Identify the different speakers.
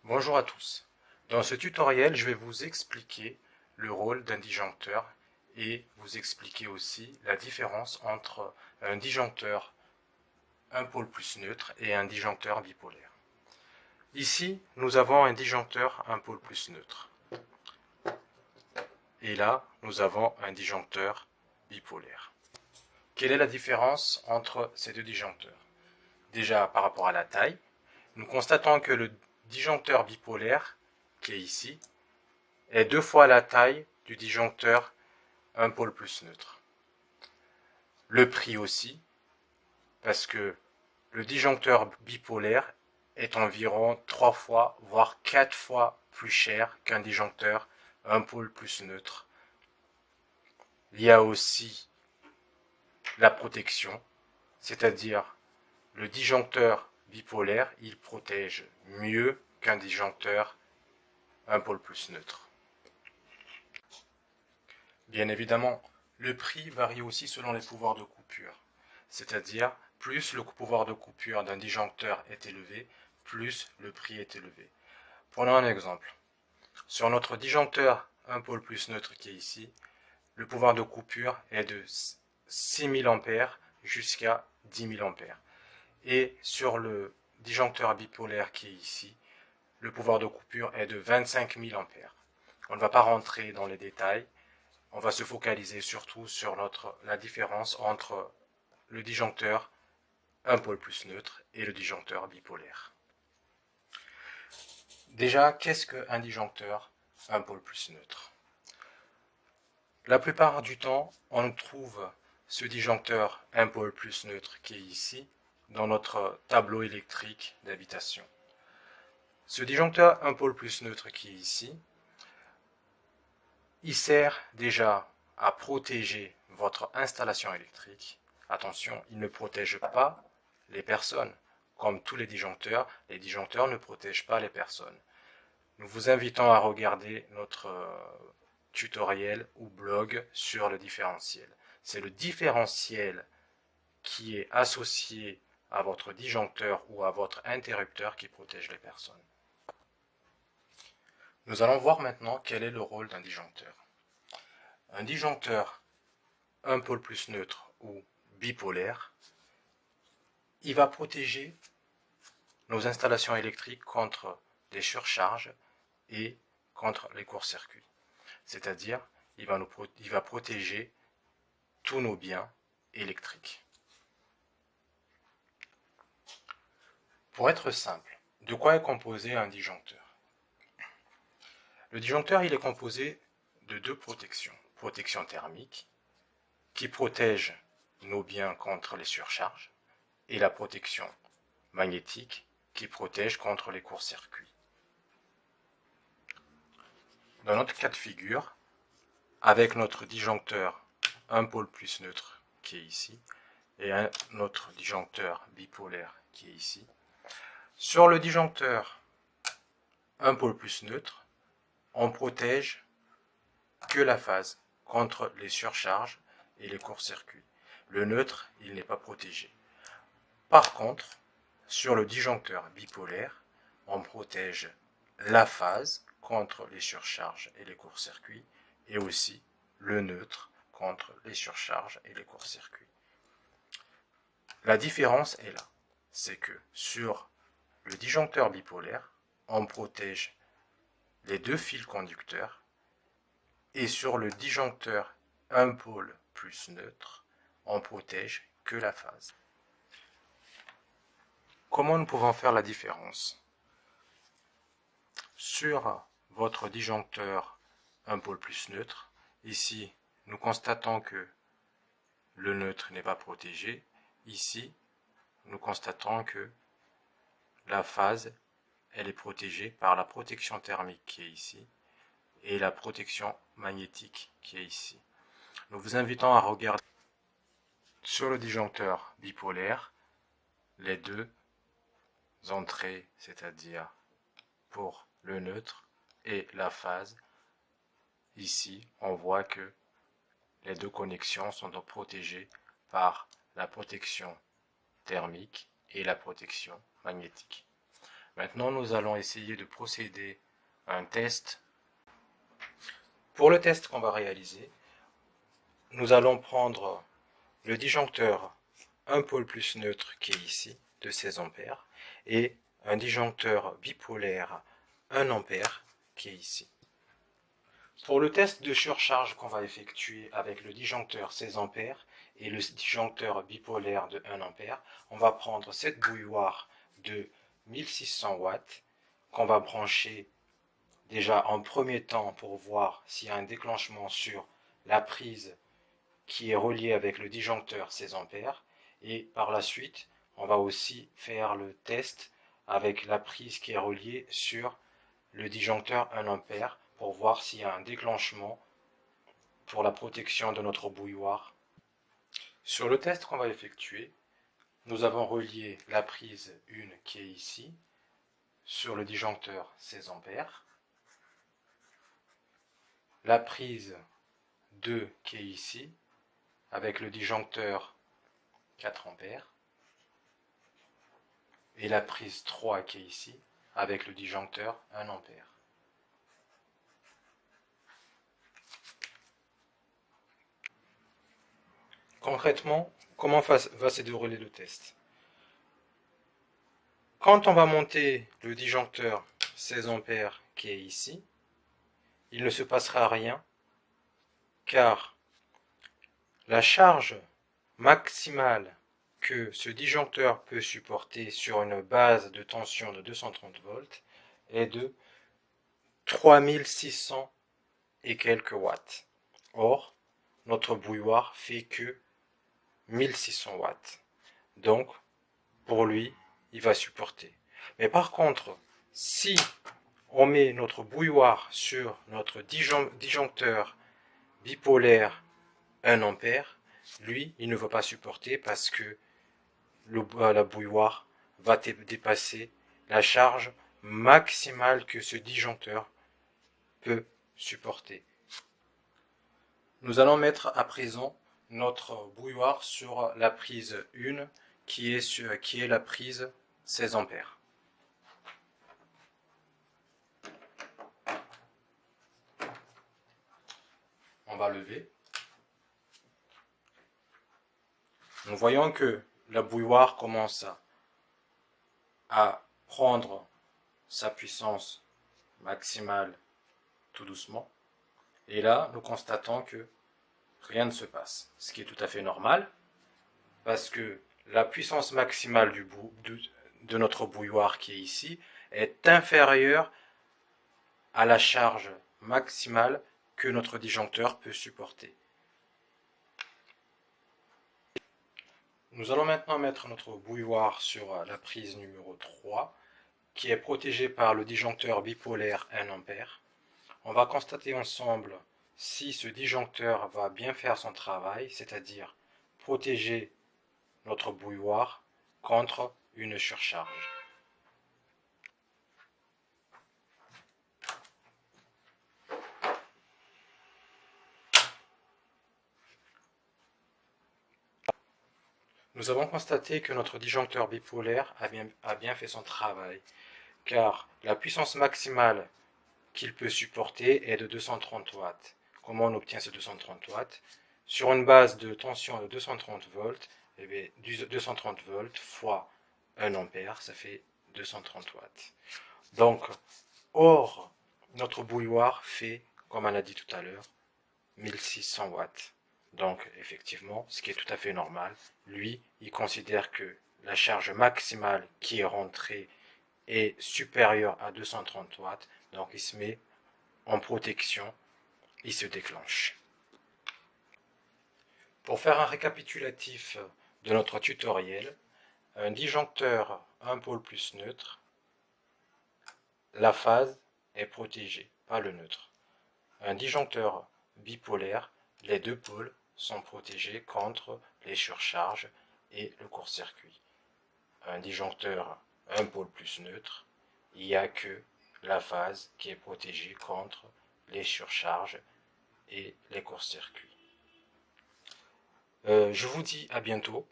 Speaker 1: Bonjour à tous. Dans ce tutoriel, je vais vous expliquer le rôle d'un disjoncteur et vous expliquer aussi la différence entre un disjoncteur un pôle plus neutre et un disjoncteur bipolaire. Ici, nous avons un disjoncteur un pôle plus neutre. Et là, nous avons un disjoncteur bipolaire. Quelle est la différence entre ces deux disjoncteurs? Déjà, par rapport à la taille, nous constatons que le disjoncteur bipolaire, qui est ici, est 2 fois la taille du disjoncteur un pôle plus neutre. Le prix aussi, parce que le disjoncteur bipolaire est environ 3 fois, voire 4 fois plus cher qu'un disjoncteur un pôle plus neutre. Il y a aussi la protection, c'est-à-dire le disjoncteur bipolaire, il protège mieux qu'un disjoncteur un pôle plus neutre. Bien évidemment, le prix varie aussi selon les pouvoirs de coupure, c'est-à-dire plus le pouvoir de coupure d'un disjoncteur est élevé, plus le prix est élevé. Prenons un exemple. Sur notre disjoncteur un pôle plus neutre qui est ici, le pouvoir de coupure est de 6000 A jusqu'à 10 000 A. Et sur le disjoncteur bipolaire qui est ici, le pouvoir de coupure est de 25 000 A. On ne va pas rentrer dans les détails, on va se focaliser surtout sur la différence entre le disjoncteur un pôle plus neutre et le disjoncteur bipolaire. Déjà, qu'est-ce qu'un disjoncteur un pôle plus neutre? La plupart du temps, on trouve ce disjoncteur un pôle plus neutre qui est ici, dans notre tableau électrique d'habitation. Ce disjoncteur un pôle plus neutre qui est ici, il sert déjà à protéger votre installation électrique. Attention, il ne protège pas les personnes. Comme tous les disjoncteurs ne protègent pas les personnes. Nous vous invitons à regarder notre tutoriel ou blog sur le différentiel. C'est le différentiel qui est associé à votre disjoncteur ou à votre interrupteur qui protège les personnes. Nous allons voir maintenant quel est le rôle d'un disjoncteur. Un disjoncteur un pôle plus neutre ou bipolaire, il va protéger nos installations électriques contre les surcharges et contre les courts-circuits. C'est-à-dire, il va protéger tous nos biens électriques. Pour être simple, de quoi est composé un disjoncteur? Le disjoncteur, il est composé de deux protections. Protection thermique, qui protège nos biens contre les surcharges, et la protection magnétique, qui protège contre les courts-circuits. Dans notre cas de figure, avec notre disjoncteur un pôle plus neutre qui est ici, et un autre disjoncteur bipolaire qui est ici, sur le disjoncteur un pôle plus neutre, on protège que la phase contre les surcharges et les courts-circuits. Le neutre, il n'est pas protégé. Par contre, sur le disjoncteur bipolaire, on protège la phase contre les surcharges et les courts-circuits, et aussi le neutre contre les surcharges et les courts-circuits. La différence est là, c'est que sur le disjoncteur bipolaire, on protège les deux fils conducteurs, et sur le disjoncteur un pôle plus neutre, on protège que la phase. Comment nous pouvons faire la différence? Sur votre disjoncteur un pôle plus neutre, ici nous constatons que le neutre n'est pas protégé. Ici, nous constatons que la phase elle est protégée par la protection thermique qui est ici et la protection magnétique qui est ici. Nous vous invitons à regarder sur le disjoncteur bipolaire les deux entrées, c'est-à-dire pour le neutre et la phase. Ici, on voit que les deux connexions sont donc protégées par la protection thermique et la protection magnétique. Maintenant, nous allons essayer de procéder à un test. Pour le test qu'on va réaliser, nous allons prendre le disjoncteur 1 pôle plus neutre qui est ici, de 16 ampères, et un disjoncteur bipolaire 1 ampère qui est ici. Pour le test de surcharge qu'on va effectuer avec le disjoncteur 16 ampères et le disjoncteur bipolaire de 1 ampère, on va prendre cette bouilloire de 1600 watts qu'on va brancher déjà en premier temps pour voir s'il y a un déclenchement sur la prise qui est reliée avec le disjoncteur 16 ampères, et par la suite on va aussi faire le test avec la prise qui est reliée sur le disjoncteur 1 ampère pour voir s'il y a un déclenchement pour la protection de notre bouilloire. Sur le test qu'on va effectuer, nous avons relié la prise 1 qui est ici sur le disjoncteur 16 ampères, la prise 2 qui est ici avec le disjoncteur 4 ampères et la prise 3 qui est ici avec le disjoncteur 1 ampère. Concrètement, comment va se dérouler le test? Quand on va monter le disjoncteur 16 ampères qui est ici, il ne se passera rien car la charge maximale que ce disjoncteur peut supporter sur une base de tension de 230 volts est de 3600 et quelques watts. Or, notre bouilloire fait que 1600 watts. Donc, pour lui, il va supporter. Mais par contre, si on met notre bouilloire sur notre disjoncteur bipolaire 1 ampère, lui, il ne va pas supporter parce que la bouilloire va dépasser la charge maximale que ce disjoncteur peut supporter. Nous allons mettre à présent notre bouilloire sur la prise 1 qui est la prise 16 ampères. On va lever. Nous voyons que la bouilloire commence à prendre sa puissance maximale tout doucement. Et là, nous constatons que rien ne se passe, ce qui est tout à fait normal, parce que la puissance maximale de notre bouilloire qui est ici est inférieure à la charge maximale que notre disjoncteur peut supporter. Nous allons maintenant mettre notre bouilloire sur la prise numéro 3, qui est protégée par le disjoncteur bipolaire 1 ampère. On va constater ensemble si ce disjoncteur va bien faire son travail, c'est-à-dire protéger notre bouilloire contre une surcharge. Nous avons constaté que notre disjoncteur bipolaire a bien fait son travail, car la puissance maximale qu'il peut supporter est de 230 watts. Comment on obtient ces 230 watts? Sur une base de tension de 230 volts, eh bien, 230 volts fois 1 ampère, ça fait 230 watts. Donc, or, notre bouilloire fait, comme on a dit tout à l'heure, 1600 watts. Donc, effectivement, ce qui est tout à fait normal, lui, il considère que la charge maximale qui est rentrée est supérieure à 230 watts, donc il se met en protection, il se déclenche. Pour faire un récapitulatif de notre tutoriel, un disjoncteur 1 pôle plus neutre, la phase est protégée, pas le neutre. Un disjoncteur bipolaire, les deux pôles sont protégés contre les surcharges et le court-circuit. Un disjoncteur 1 pôle plus neutre, il n'y a que la phase qui est protégée contre les surcharges et les courts-circuits. Je vous dis à bientôt